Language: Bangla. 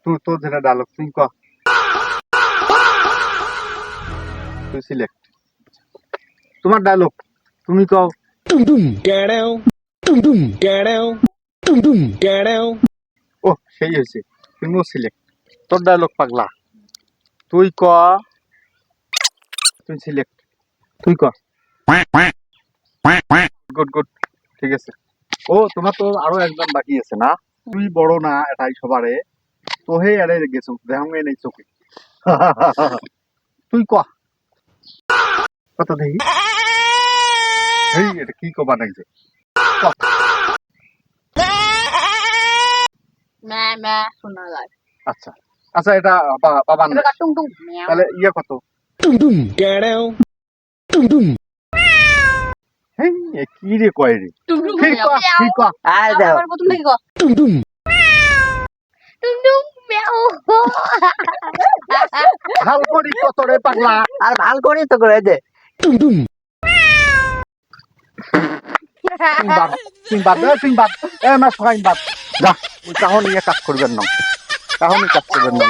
তুই তোর যেটা ডায়লগ তুই ক, তুই সিলেক্ট তোমার ডায়লগ তুমি কও। ও সেই হয়েছে, তুমিও সিলেক্ট তোর ডায়লগ পাগলা, তুই ক, তুই সিলেক্ট, তুই ক। গুড গুড, ঠিক আছে। ও তোমার তো আরো একজন বাকি আছে না, তুই বড় না এটাই সবারে, তোহে এড়ে গেছো দেহঙ্গে নেই চোখে। তুই ক কত দেখি, এই এটা কি কবা নাকি যে ক। ম্যা ম্যা শোনা যায়। আচ্ছা আচ্ছা, এটা বাবা না, টুং টুং মিয়াও। তাহলে ইয়ে কত, হেই এ কি রে কয় রে, টুং টুং ঠিক ক মিয়াও। ঠিক ক। আর দাও আবার প্রথম থেকে ক। টুং টুং মিয়াও। ভাল করি কত রে পাগলা। আর ভাল করে তো করে দে বাদ তুই বাদ এ না সবাই বাদ যা, ওই কাহন নিয়ে কাজ করবেন না, কাহনই কাজ করবেন না।